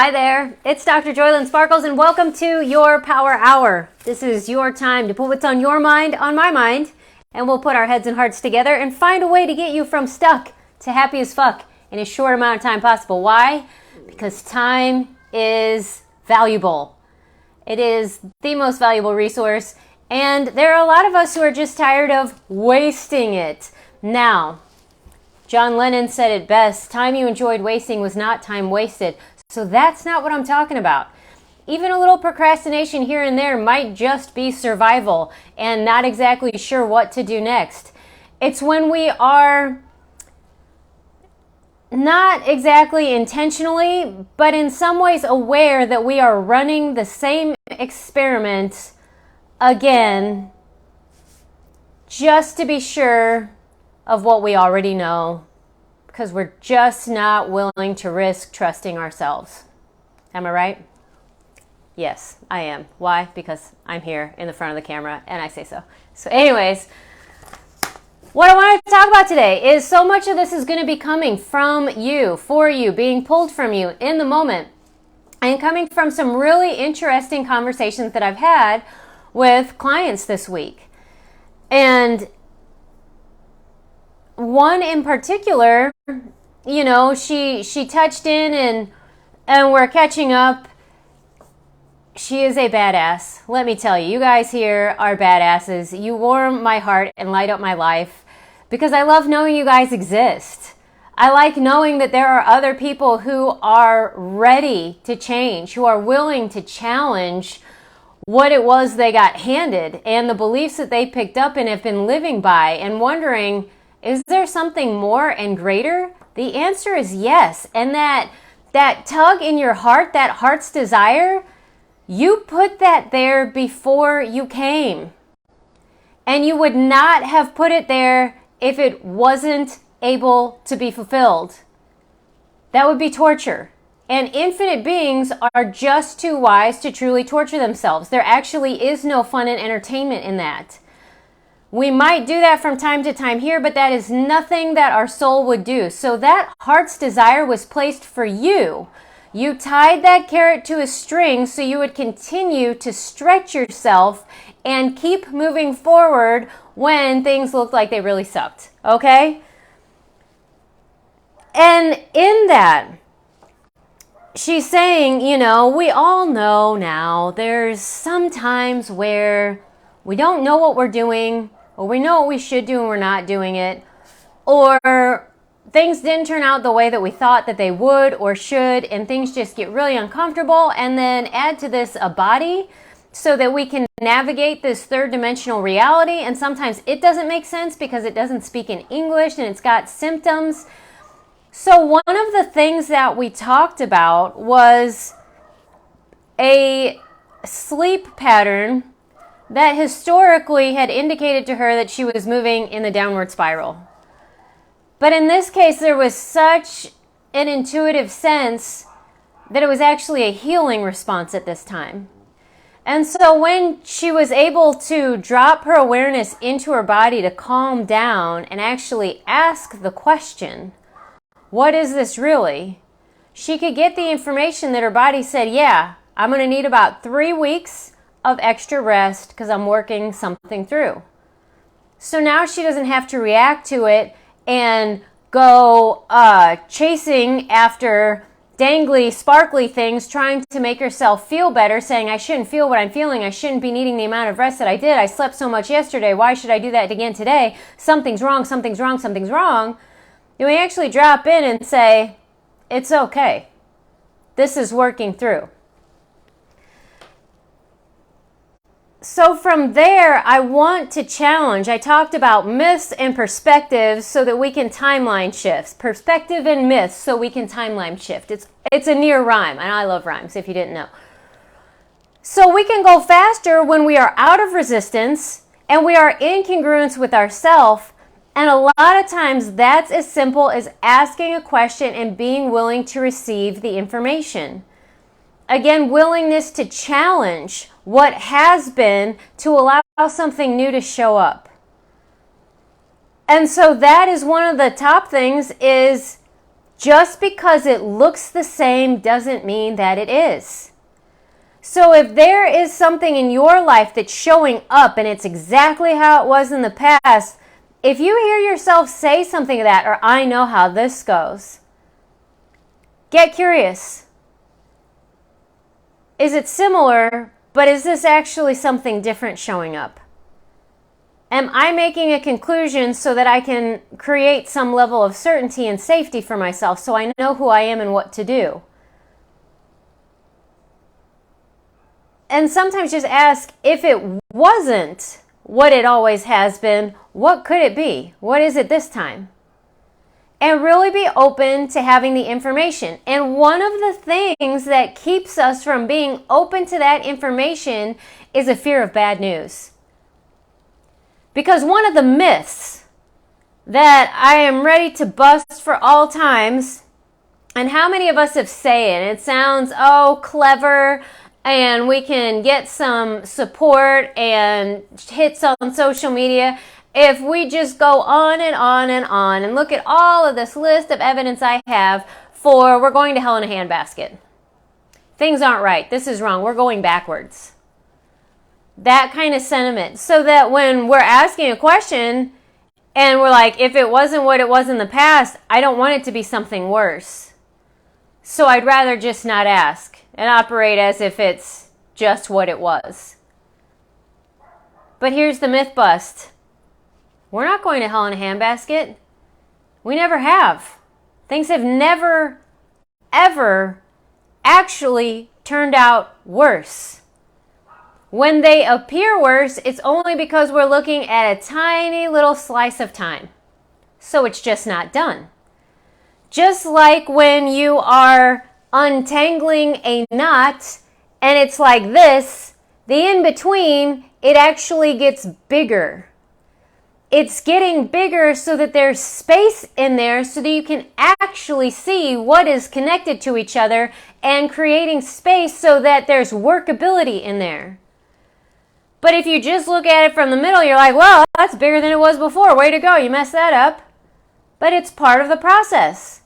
Hi there, it's Dr. JOYLYN Sparkles and welcome to your Power Hour. This is your time to put what's on your mind on my mind, and we'll put our heads and hearts together and find a way to get you from stuck to happy as fuck in as short amount of time possible. Why? Because time is valuable. It is the most valuable resource, and there are a lot of us who are just tired of wasting it. Now, John Lennon said it best, time you enjoyed wasting was not time wasted. So that's not what I'm talking about. Even a little procrastination here and there might just be survival and not exactly sure what to do next. It's when we are not exactly intentionally, but in some ways aware that we are running the same experiment again, just to be sure of what we already know, because we're just not willing to risk trusting ourselves. Am I right? Yes, I am. Why? Because I'm here in the front of the camera and I say so. So anyways, what I want to talk about today is so much of this is going to be coming from you, for you, being pulled from you in the moment, and coming from some really interesting conversations that I've had with clients this week. And one in particular, you know, she touched in and we're catching up. She is a badass. Let me tell you, you guys here are badasses. You warm my heart and light up my life because I love knowing you guys exist. I like knowing that there are other people who are ready to change, who are willing to challenge what it was they got handed and the beliefs that they picked up and have been living by, and wondering, is there something more and greater? The answer is yes. And that tug in your heart, that heart's desire, you put that there before you came. And you would not have put it there if it wasn't able to be fulfilled. That would be torture. And infinite beings are just too wise to truly torture themselves. There actually is no fun and entertainment in that. We might do that from time to time here, but that is nothing that our soul would do. So that heart's desire was placed for you. You tied that carrot to a string so you would continue to stretch yourself and keep moving forward when things looked like they really sucked. Okay? And in that, she's saying, you know, we all know now there's some times where we don't know what we're doing, or we know what we should do and we're not doing it, or things didn't turn out the way that we thought that they would or should, and things just get really uncomfortable. And then add to this a body so that we can navigate this third dimensional reality, and sometimes it doesn't make sense because it doesn't speak in English and it's got symptoms. So one of the things that we talked about was a sleep pattern that historically had indicated to her that she was moving in the downward spiral. But in this case, there was such an intuitive sense that it was actually a healing response at this time. And so when she was able to drop her awareness into her body to calm down and actually ask the question, what is this really? She could get the information that her body said, yeah, I'm going to need about 3 weeks of extra rest because I'm working something through. So now she doesn't have to react to it and go chasing after dangly, sparkly things, trying to make herself feel better, saying, I shouldn't feel what I'm feeling. I shouldn't be needing the amount of rest that I did. I slept so much yesterday. Why should I do that again today? Something's wrong, something's wrong, something's wrong. Then we actually drop in and say, it's okay. This is working through. So from there, I want to challenge. I talked about myths and perspectives so that we can timeline shift. Perspective and myths so we can timeline shift. It's a near rhyme, and I love rhymes if you didn't know. So we can go faster when we are out of resistance and we are in congruence with ourselves. And a lot of times that's as simple as asking a question and being willing to receive the information. Again, willingness to challenge what has been to allow something new to show up. And so that is one of the top things, is Just because it looks the same doesn't mean that it is. So if there is something in your life that's showing up and it's exactly how it was in the past, if you hear yourself say something of that, or I know how this goes, get curious. Is it similar, but is this actually something different showing up? Am I making a conclusion so that I can create some level of certainty and safety for myself so I know who I am and what to do? And sometimes just ask, if it wasn't what it always has been, what could it be? What is it this time? And really be open to having the information. And one of the things that keeps us from being open to that information is a fear of bad news. Because one of the myths that I am ready to bust for all times, and how many of us have said it? It sounds, clever, and we can get some support and hits on social media if we just go on and on and on and look at all of this list of evidence I have for we're going to hell in a handbasket. Things aren't right. This is wrong. We're going backwards. That kind of sentiment. So that when we're asking a question and we're like, if it wasn't what it was in the past, I don't want it to be something worse. So I'd rather just not ask and operate as if it's just what it was. But here's the myth bust. We're not going to hell in a handbasket. We never have. Things have never, ever actually turned out worse. When they appear worse, it's only because we're looking at a tiny little slice of time. So it's just not done. Just like when you are untangling a knot and it's like this, the in-between, it actually gets bigger. It's getting bigger so that there's space in there so that you can actually see what is connected to each other and creating space so that there's workability in there. But if you just look at it from the middle, you're like, well, that's bigger than it was before. Way to go. You messed that up. But it's part of the process.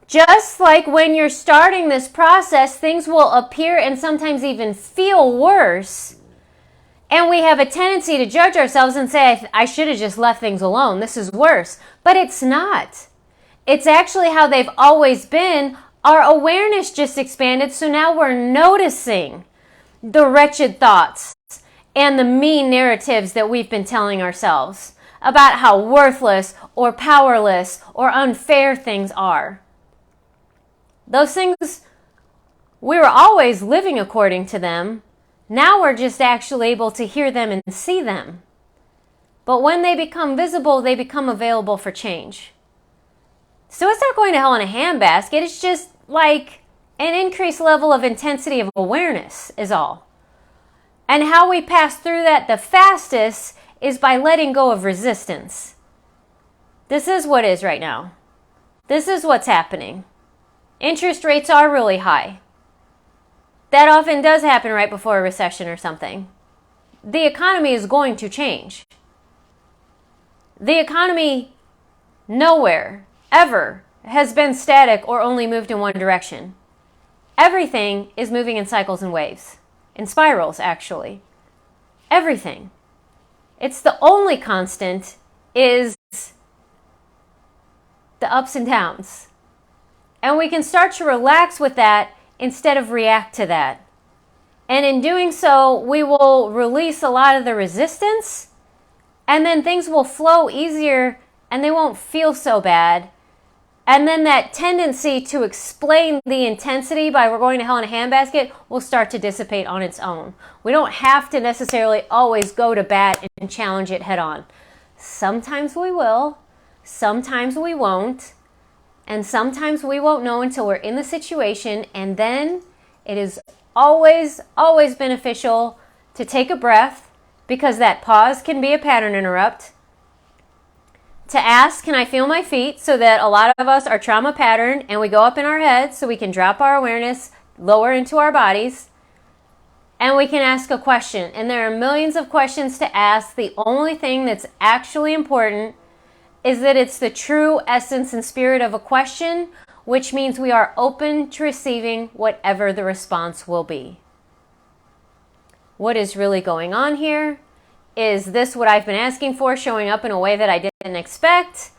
Just like when you're starting this process, things will appear and sometimes even feel worse. And we have a tendency to judge ourselves and say, I should have just left things alone. This is worse. But it's not. It's actually how they've always been. Our awareness just expanded, so now we're noticing the wretched thoughts and the mean narratives that we've been telling ourselves about how worthless or powerless or unfair things are. Those things, we were always living according to them. Now we're just actually able to hear them and see them. But when they become visible, they become available for change. So it's not going to hell in a handbasket. It's just like an increased level of intensity of awareness is all. And how we pass through that the fastest is by letting go of resistance. This is what is right now. This is what's happening. Interest rates are really high. That often does happen right before a recession or something. The economy is going to change. The economy nowhere, ever, has been static or only moved in one direction. Everything is moving in cycles and waves. In spirals, actually. Everything. It's the only constant is the ups and downs. And we can start to relax with that instead of react to that. And in doing so, we will release a lot of the resistance, and then things will flow easier and they won't feel so bad. And then that tendency to explain the intensity by we're going to hell in a handbasket will start to dissipate on its own. We don't have to necessarily always go to bat and challenge it head on. Sometimes we will, sometimes we won't, and sometimes we won't know until we're in the situation, and then it is always, always beneficial to take a breath, because that pause can be a pattern interrupt. To ask, can I feel my feet? So that a lot of us are trauma patterned and we go up in our heads so we can drop our awareness lower into our bodies. And we can ask a question. And there are millions of questions to ask. The only thing that's actually important is that it's the true essence and spirit of a question, which means we are open to receiving whatever the response will be. What is really going on here? Is this what I've been asking for showing up in a way that I didn't expect?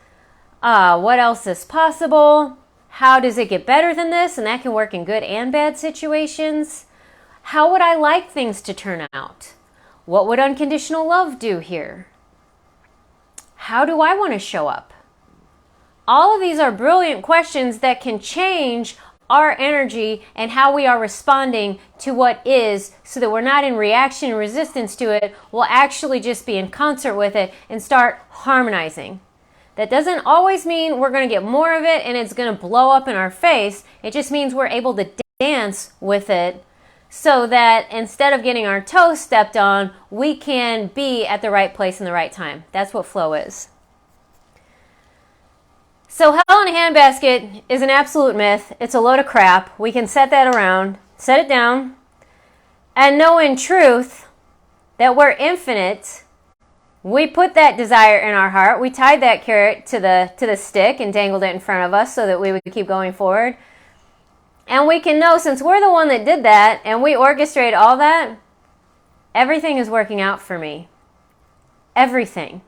What else is possible? How does it get better than this? And that can work in good and bad situations. How would I like things to turn out? What would unconditional love do here? How do I want to show up? All of these are brilliant questions that can change our energy and how we are responding to what is, so that we're not in reaction and resistance to it. We'll actually just be in concert with it and start harmonizing. That doesn't always mean we're going to get more of it and it's going to blow up in our face. It just means we're able to dance with it, so that instead of getting our toes stepped on, we can be at the right place in the right time. That's what flow is. So hell in a handbasket is an absolute myth. It's a load of crap. We can set that around, set it down, and know in truth that we're infinite. We put that desire in our heart. We tied that carrot to the stick and dangled it in front of us so that we would keep going forward. And we can know, since we're the one that did that and we orchestrate all that, everything is working out for me. Everything.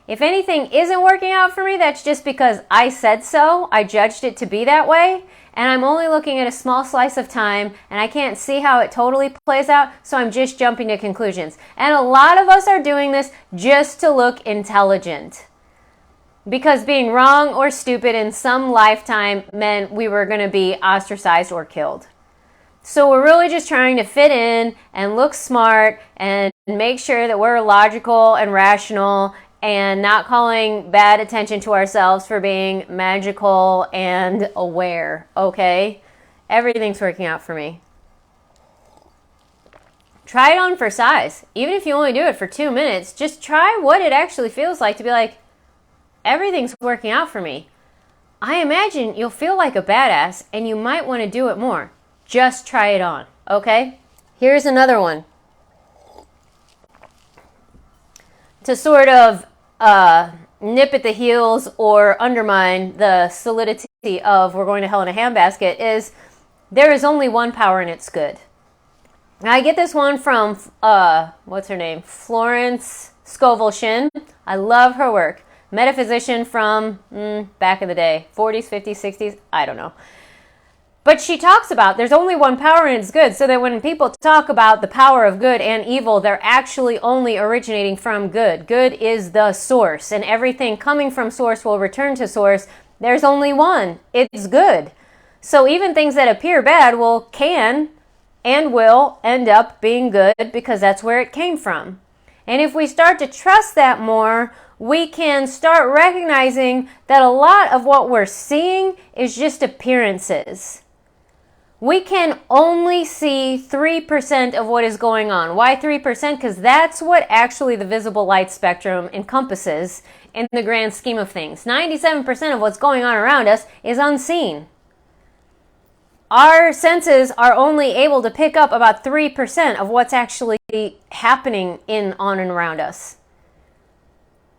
If anything isn't working out for me, that's just because I said so. I judged it to be that way. And I'm only looking at a small slice of time and I can't see how it totally plays out. So I'm just jumping to conclusions. And a lot of us are doing this just to look intelligent. Because being wrong or stupid in some lifetime meant we were going to be ostracized or killed. So we're really just trying to fit in and look smart and make sure that we're logical and rational and not calling bad attention to ourselves for being magical and aware, okay? Everything's working out for me. Try it on for size. Even if you only do it for 2 minutes, just try what it actually feels like to be like, everything's working out for me. I imagine you'll feel like a badass and you might want to do it more. Just try it on, okay? Here's another one. To sort of nip at the heels or undermine the solidity of we're going to hell in a handbasket is there is only one power and it's good. Now, I get this one from, what's her name? Florence Scovel Shinn. I love her work. Metaphysician from back in the day, 40s, 50s, 60s, I don't know. But she talks about there's only one power and it's good, so that when people talk about the power of good and evil, they're actually only originating from good. Good is the source, and everything coming from source will return to source. There's only one. It's good. So even things that appear bad can and will end up being good because that's where it came from. And if we start to trust that more, we can start recognizing that a lot of what we're seeing is just appearances. We can only see 3% of what is going on. Why 3%? Because that's what actually the visible light spectrum encompasses in the grand scheme of things. 97% of what's going on around us is unseen. Our senses are only able to pick up about 3% of what's actually happening on and around us.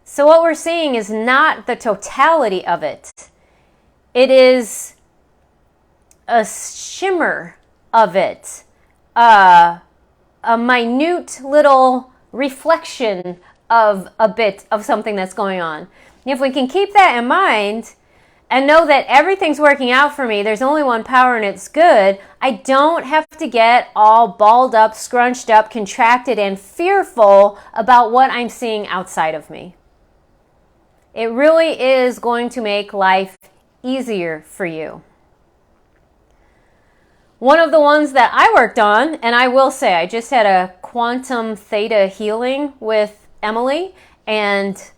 So what we're seeing is not the totality of it. It is a shimmer of it, a minute little reflection of a bit of something that's going on. And if we can keep that in mind and know that everything's working out for me, there's only one power and it's good, I don't have to get all balled up, scrunched up, contracted, and fearful about what I'm seeing outside of me. It really is going to make life easier for you. One of the ones that I worked on, and I will say I just had a quantum theta healing with Emily, and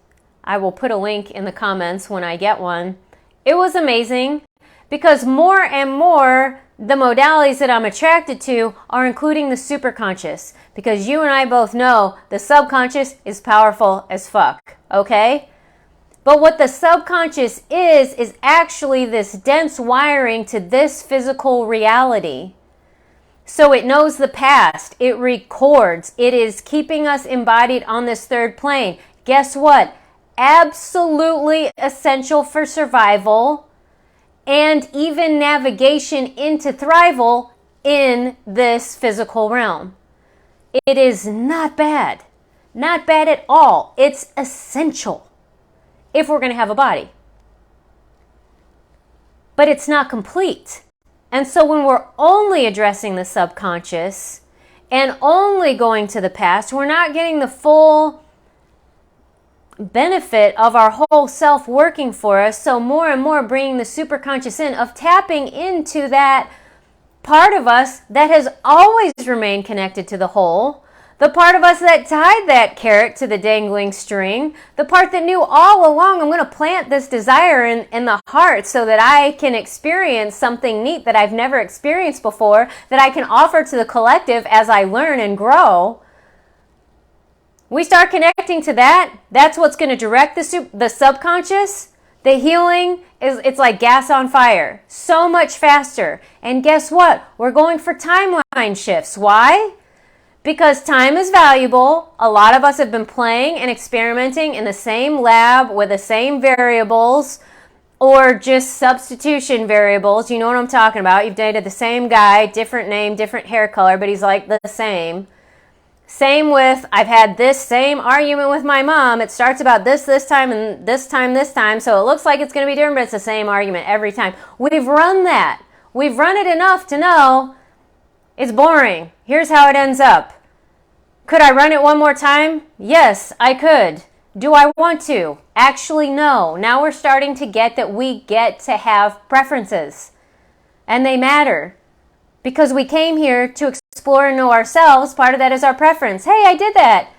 I will put a link in the comments when I get one. It was amazing because more and more the modalities that I'm attracted to are including the superconscious, because you and I both know the subconscious is powerful as fuck, okay? But what the subconscious is actually this dense wiring to this physical reality. So it knows the past, it records, it is keeping us embodied on this third plane. Guess what? absolutely essential for survival and even navigation into thrival in this physical realm. It is not bad. Not bad at all. It's essential if we're going to have a body. But it's not complete. And so when we're only addressing the subconscious and only going to the past, we're not getting the full benefit of our whole self working for us. So more and more bringing the superconscious in, of tapping into that part of us that has always remained connected to the whole, the part of us that tied that carrot to the dangling string, the part that knew all along, I'm going to plant this desire in the heart so that I can experience something neat that I've never experienced before, that I can offer to the collective as I learn and grow. We start connecting to that. That's what's going to direct the subconscious. The healing it's like gas on fire, so much faster. And guess what? We're going for timeline shifts. Why? Because time is valuable. A lot of us have been playing and experimenting in the same lab with the same variables, or just substitution variables. You know what I'm talking about. You've dated the same guy, different name, different hair color, but he's like the same. Same with, I've had this same argument with my mom. It starts about this time, and this time. So it looks like it's going to be different, but it's the same argument every time. We've run that. We've run it enough to know it's boring. Here's how it ends up. Could I run it one more time? Yes, I could. Do I want to? Actually, no. Now we're starting to get that we get to have preferences. And they matter. Because we came here to explore and know ourselves. Part of that is our preference. Hey, I did that.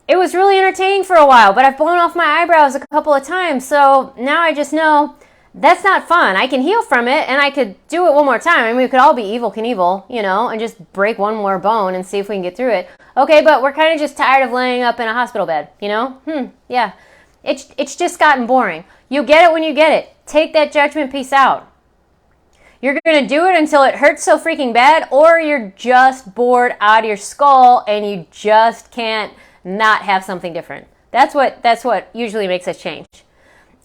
It was really entertaining for a while, but I've blown off my eyebrows a couple of times. So now I just know that's not fun. I can heal from it, and I could do it one more time. I mean, we could all be Evel Knievel, and just break one more bone and see if we can get through it. Okay, but we're kind of just tired of laying up in a hospital bed, Yeah. It's just gotten boring. You get it when you get it. Take that judgment piece out. You're going to do it until it hurts so freaking bad, or you're just bored out of your skull and you just can't not have something different. That's what usually makes us change.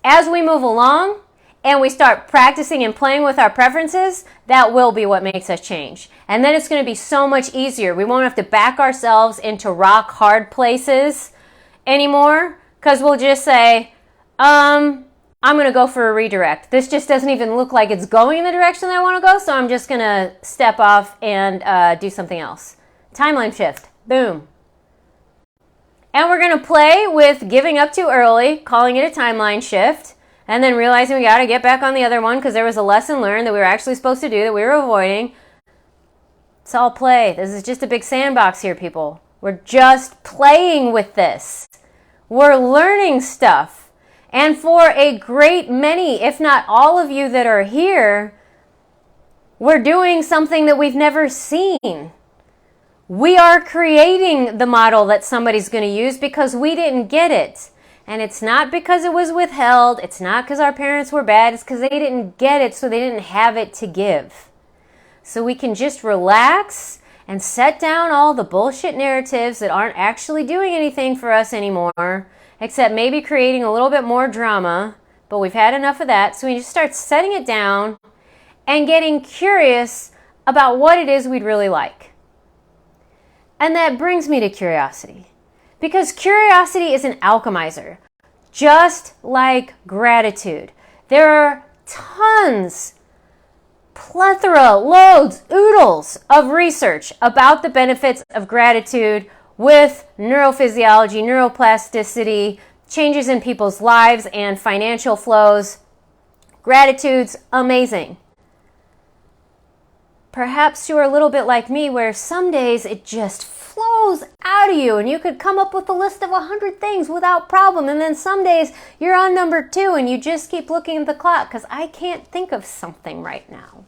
As we move along and we start practicing and playing with our preferences, that will be what makes us change. And then it's going to be so much easier. We won't have to back ourselves into rock hard places anymore, because we'll just say, I'm going to go for a redirect. This just doesn't even look like it's going in the direction that I want to go, so I'm just going to step off and do something else. Timeline shift. Boom. And we're going to play with giving up too early, calling it a timeline shift, and then realizing we got to get back on the other one because there was a lesson learned that we were actually supposed to do that we were avoiding. It's all play. This is just a big sandbox here, people. We're just playing with this. We're learning stuff. And for a great many, if not all of you that are here, we're doing something that we've never seen. We are creating the model that somebody's going to use because we didn't get it. And it's not because it was withheld. It's not because our parents were bad. It's because they didn't get it, so they didn't have it to give. So we can just relax and set down all the bullshit narratives that aren't actually doing anything for us anymore, except maybe creating a little bit more drama, but we've had enough of that. So we just start setting it down and getting curious about what it is we'd really like. And that brings me to curiosity. Because curiosity is an alchemizer, just like gratitude. There are tons, plethora, loads, oodles of research about the benefits of gratitude with neurophysiology, neuroplasticity, changes in people's lives and financial flows. Gratitude's amazing. Perhaps you're a little bit like me, where some days it just flows out of you and you could come up with a list of 100 things without problem. And then some days you're on number 2 and you just keep looking at the clock because I can't think of something right now.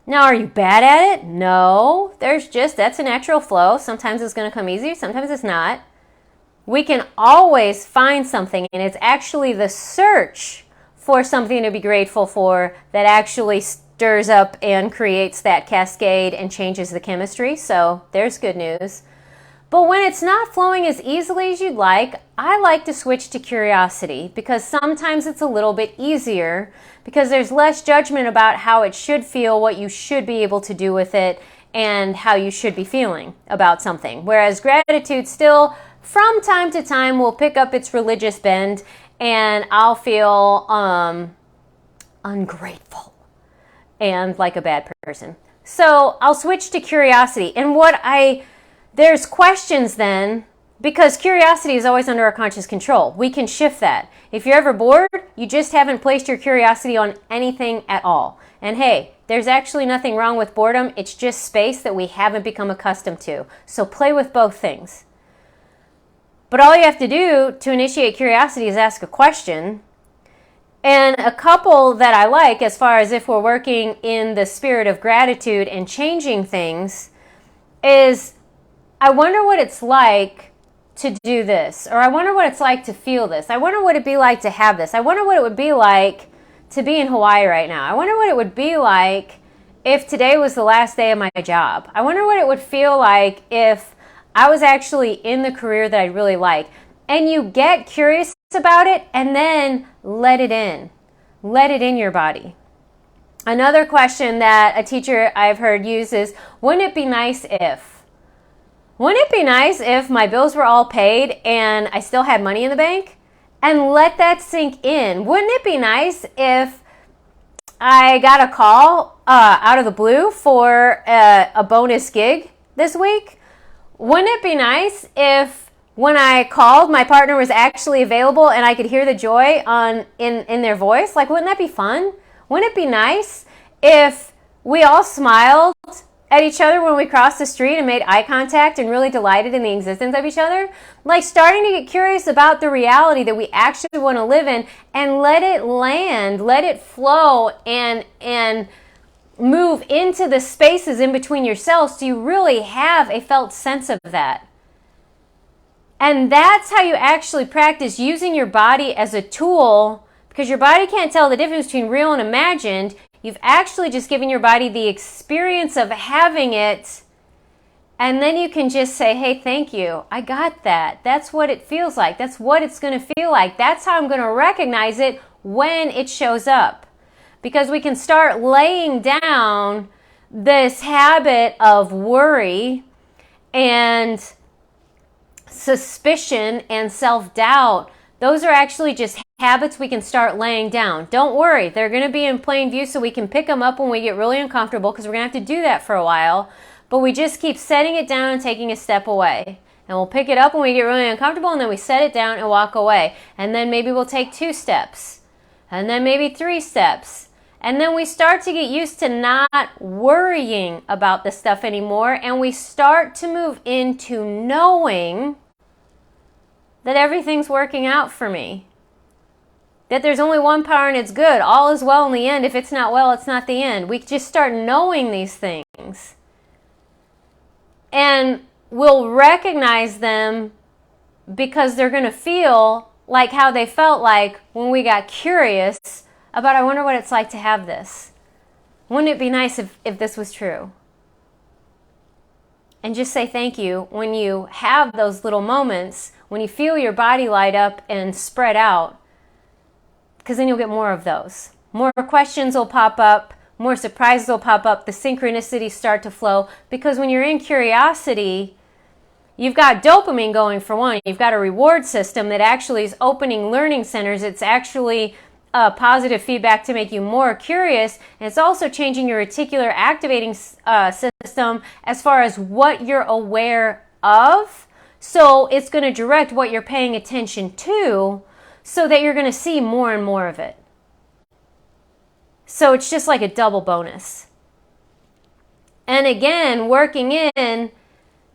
Now, are you bad at it? No. That's a natural flow. Sometimes it's going to come easy, sometimes it's not. We can always find something, and it's actually the search for something to be grateful for that actually stirs up and creates that cascade and changes the chemistry. So there's good news. But when it's not flowing as easily as you'd like, I like to switch to curiosity because sometimes it's a little bit easier because there's less judgment about how it should feel, what you should be able to do with it, and how you should be feeling about something. Whereas gratitude still, from time to time, will pick up its religious bend and I'll feel ungrateful and like a bad person. So I'll switch to curiosity. And there's questions then, because curiosity is always under our conscious control. We can shift that. If you're ever bored, you just haven't placed your curiosity on anything at all. And hey, there's actually nothing wrong with boredom. It's just space that we haven't become accustomed to. So play with both things. But all you have to do to initiate curiosity is ask a question. And a couple that I like, as far as if we're working in the spirit of gratitude and changing things, is I wonder what it's like to do this, or I wonder what it's like to feel this. I wonder what it'd be like to have this. I wonder what it would be like to be in Hawaii right now. I wonder what it would be like if today was the last day of my job. I wonder what it would feel like if I was actually in the career that I really like. And you get curious about it and then let it in. Let it in your body. Another question that a teacher I've heard use is, wouldn't it be nice if? Wouldn't it be nice if my bills were all paid and I still had money in the bank? And let that sink in. Wouldn't it be nice if I got a call out of the blue for a bonus gig this week? Wouldn't it be nice if when I called, my partner was actually available and I could hear the joy in their voice? Like, wouldn't that be fun? Wouldn't it be nice if we all smiled at each other when we crossed the street and made eye contact and really delighted in the existence of each other? Like, starting to get curious about the reality that we actually want to live in and let it land, let it flow and move into the spaces in between yourselves so you really have a felt sense of that. And that's how you actually practice using your body as a tool, because your body can't tell the difference between real and imagined. You've actually just given your body the experience of having it, and then you can just say, hey, thank you. I got that. That's what it feels like. That's what it's going to feel like. That's how I'm going to recognize it when it shows up. Because we can start laying down this habit of worry and suspicion and self-doubt. Those are actually just habits we can start laying down. Don't worry, they're going to be in plain view so we can pick them up when we get really uncomfortable, because we're going to have to do that for a while. But we just keep setting it down and taking a step away. And we'll pick it up when we get really uncomfortable, and then we set it down and walk away. And then maybe we'll take 2 steps. And then maybe 3 steps. And then we start to get used to not worrying about this stuff anymore, and we start to move into knowing that everything's working out for me. That there's only one power and it's good. All is well in the end. If it's not well, it's not the end. We just start knowing these things. And we'll recognize them because they're going to feel like how they felt like when we got curious about, I wonder what it's like to have this. Wouldn't it be nice if this was true? And just say thank you when you have those little moments, when you feel your body light up and spread out, because then you'll get more of those. More questions will pop up, more surprises will pop up, the synchronicities start to flow, because when you're in curiosity, you've got dopamine going for one. You've got a reward system that actually is opening learning centers. It's actually positive feedback to make you more curious, and it's also changing your reticular activating system as far as what you're aware of. So it's going to direct what you're paying attention to so that you're going to see more and more of it. So it's just like a double bonus. And again, working in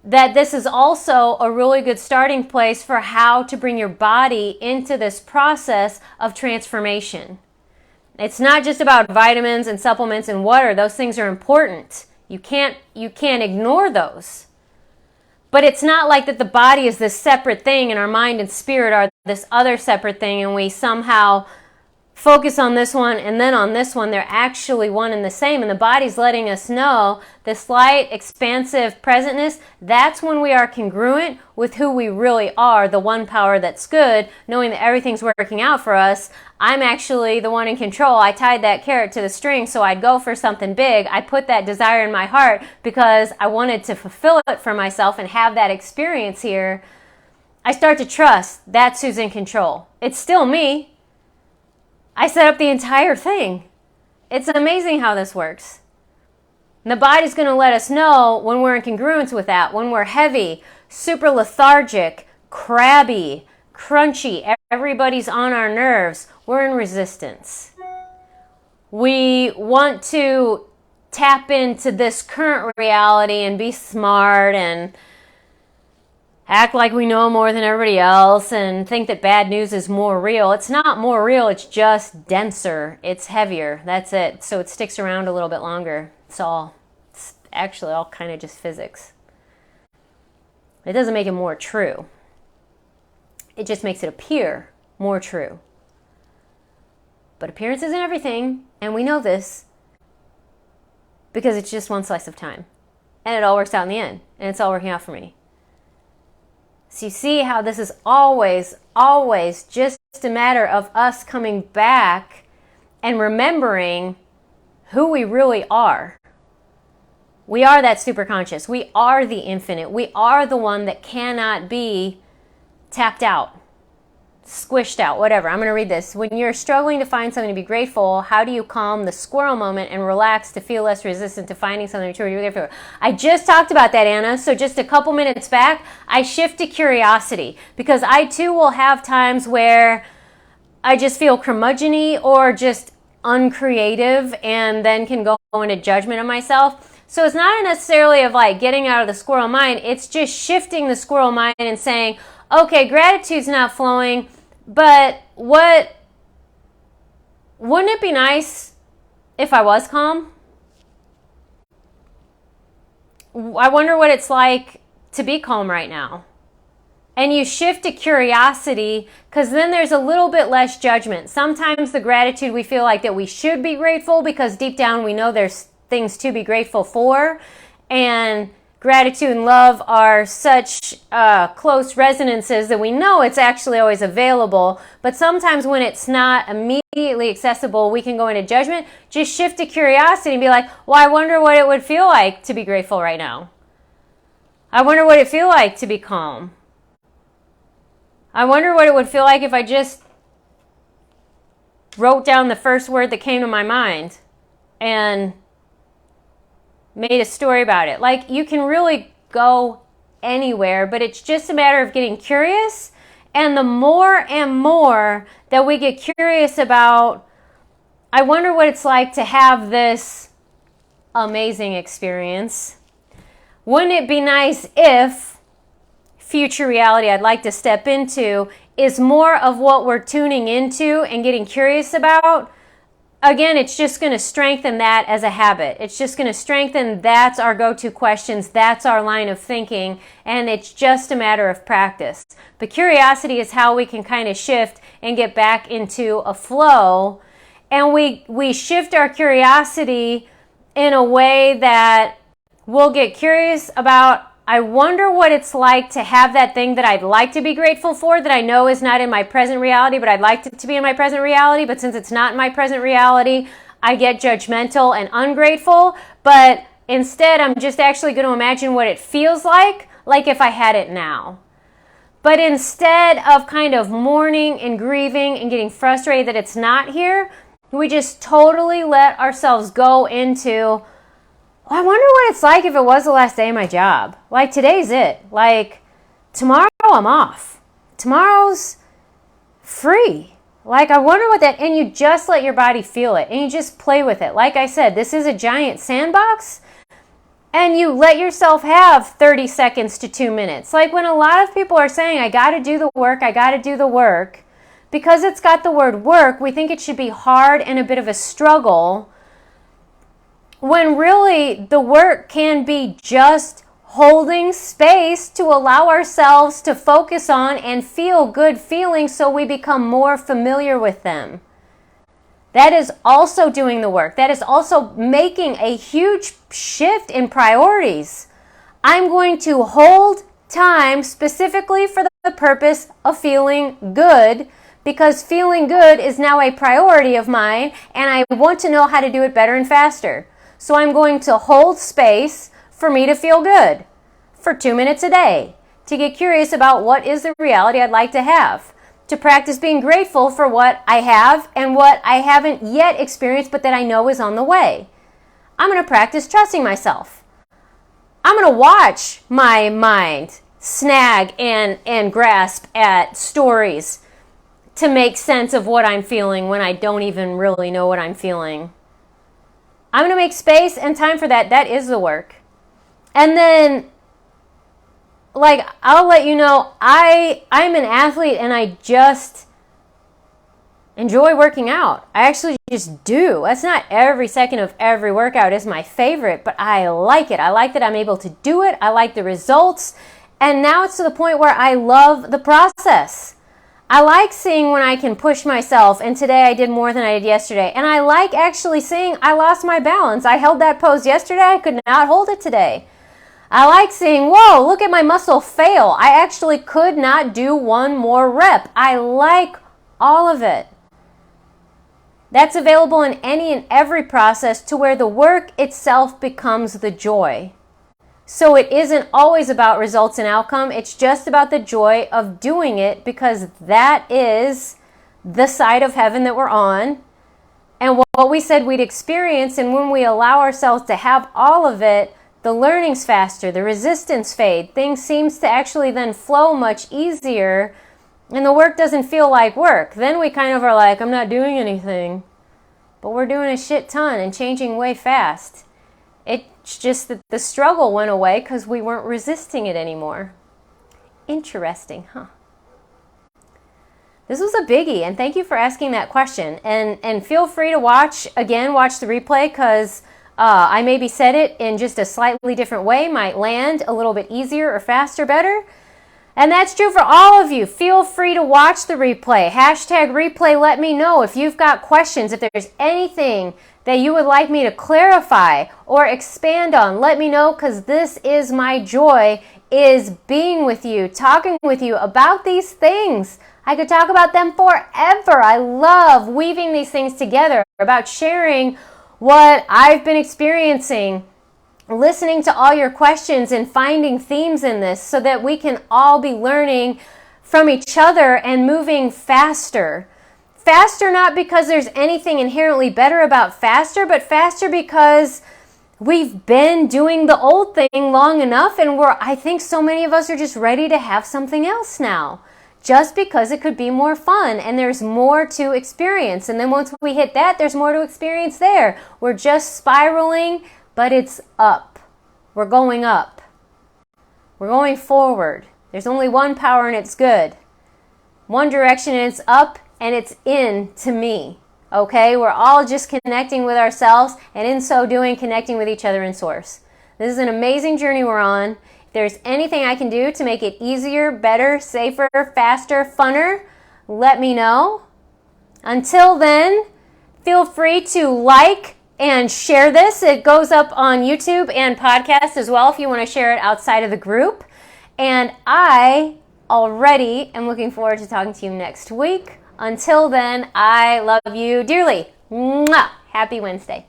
that this is also a really good starting place for how to bring your body into this process of transformation. It's not just about vitamins and supplements and water. Those things are important. You can't ignore those. But it's not like that the body is this separate thing and our mind and spirit are this other separate thing, and we somehow focus on this one and then on this one. They're actually one and the same, and the body's letting us know the slight expansive presentness. That's when we are congruent with who we really are, the one power that's good, knowing that everything's working out for us. I'm actually the one in control. I tied that carrot to the string so I'd go for something big. I put that desire in my heart because I wanted to fulfill it for myself and have that experience here. I start to trust that's who's in control. It's still me. I set up the entire thing. It's amazing how this works. And the body's going to let us know when we're in congruence with that, when we're heavy, super lethargic, crabby, crunchy, everybody's on our nerves, we're in resistance. We want to tap into this current reality and be smart and act like we know more than everybody else and think that bad news is more real. It's not more real, it's just denser. It's heavier. That's it. So it sticks around a little bit longer. It's actually all kind of just physics. It doesn't make it more true. It just makes it appear more true. But appearance isn't everything, and we know this because it's just one slice of time. And it all works out in the end, and it's all working out for me. So you see how this is always just a matter of us coming back and remembering who we really are. We are that superconscious. We are the infinite. We are the one that cannot be tapped out, squished out, whatever. I'm going to read this. When you're struggling to find something to be grateful, how do you calm the squirrel moment and relax to feel less resistant to finding something to be grateful for? I just talked about that, Anna. So just a couple minutes back, I shift to curiosity because I too will have times where I just feel curmudgeon-y or just uncreative and then can go into judgment of myself. So it's not necessarily of like getting out of the squirrel mind. It's just shifting the squirrel mind and saying, okay, gratitude's not flowing, but wouldn't it be nice if I was calm? I wonder what it's like to be calm right now. And you shift to curiosity because then there's a little bit less judgment. Sometimes the gratitude we feel like that we should be grateful because deep down we know there's things to be grateful for, and gratitude and love are such close resonances that we know it's actually always available. But sometimes when it's not immediately accessible, we can go into judgment. Just shift to curiosity and be like, well, I wonder what it would feel like to be grateful right now. I wonder what it feel like to be calm. I wonder what it would feel like if I just wrote down the first word that came to my mind and made a story about it. Like, you can really go anywhere, but it's just a matter of getting curious. And the more and more that we get curious about, I wonder what it's like to have this amazing experience. Wouldn't it be nice if future reality I'd like to step into is more of what we're tuning into and getting curious about? Again, it's just going to strengthen that as a habit. It's just going to strengthen that's our go-to questions, that's our line of thinking, and it's just a matter of practice. But curiosity is how we can kind of shift and get back into a flow. And we shift our curiosity in a way that we'll get curious about, I wonder what it's like to have that thing that I'd like to be grateful for that I know is not in my present reality, but I'd like it to be in my present reality. But since it's not in my present reality, I get judgmental and ungrateful. But instead, I'm just actually going to imagine what it feels like if I had it now. But instead of kind of mourning and grieving and getting frustrated that it's not here, we just totally let ourselves go into, I wonder what it's like if it was the last day of my job. Like, today's it. Like, tomorrow I'm off. Tomorrow's free. Like, I wonder what that, and you just let your body feel it, and you just play with it. Like I said, this is a giant sandbox, and you let yourself have 30 seconds to 2 minutes. Like, when a lot of people are saying, I got to do the work, because it's got the word work, we think it should be hard and a bit of a struggle, when really the work can be just holding space to allow ourselves to focus on and feel good feelings so we become more familiar with them. That is also doing the work. That is also making a huge shift in priorities. I'm going to hold time specifically for the purpose of feeling good, because feeling good is now a priority of mine, and I want to know how to do it better and faster. So I'm going to hold space for me to feel good for 2 minutes a day, to get curious about what is the reality I'd like to have, to practice being grateful for what I have and what I haven't yet experienced but that I know is on the way. I'm going to practice trusting myself. I'm going to watch my mind snag and grasp at stories to make sense of what I'm feeling when I don't even really know what I'm feeling. I'm going to make space and time for that. That is the work. And then, like, I'll let you know, I'm an athlete and I just enjoy working out. I actually just do. That's not every second of every workout is my favorite, but I like it. I like that I'm able to do it. I like the results. And now it's to the point where I love the process. I like seeing when I can push myself, and today I did more than I did yesterday. And I like actually seeing I lost my balance. I held that pose yesterday. I could not hold it today. I like seeing, whoa, look at my muscle fail. I actually could not do one more rep. I like all of it. That's available in any and every process, to where the work itself becomes the joy. So it isn't always about results and outcome. It's just about the joy of doing it, because that is the side of heaven that we're on, and what we said we'd experience. And when we allow ourselves to have all of it, the learning's faster, the resistance fade, things seems to actually then flow much easier, and the work doesn't feel like work. Then we kind of are like, I'm not doing anything, but we're doing a shit ton and changing way fast. It's just that the struggle went away because we weren't resisting it anymore. Interesting, huh? This was a biggie, and thank you for asking that question. And feel free to watch the replay, because I maybe said it in just a slightly different way, might land a little bit easier or faster, better. And that's true for all of you. Feel free to watch the replay. #replay, let me know if you've got questions, if there's anything that you would like me to clarify or expand on. Let me know, because this is my joy, is being with you, talking with you about these things. I could talk about them forever. I love weaving these things together, about sharing what I've been experiencing, listening to all your questions and finding themes in this, so that we can all be learning from each other and moving faster. Faster not because there's anything inherently better about faster, but faster because we've been doing the old thing long enough, and I think so many of us are just ready to have something else now, just because it could be more fun and there's more to experience. And then once we hit that, there's more to experience there. We're just spiraling, but it's up. We're going up. We're going forward. There's only one power, and it's good. One direction, and it's up, and it's in to me. Okay? We're all just connecting with ourselves, and in so doing, connecting with each other in source. This is an amazing journey we're on. If there's anything I can do to make it easier, better, safer, faster, funner, let me know. Until then, feel free to like and share this. It goes up on YouTube and podcast as well if you want to share it outside of the group. And I already am looking forward to talking to you next week. Until then, I love you dearly. Mwah! Happy Wednesday.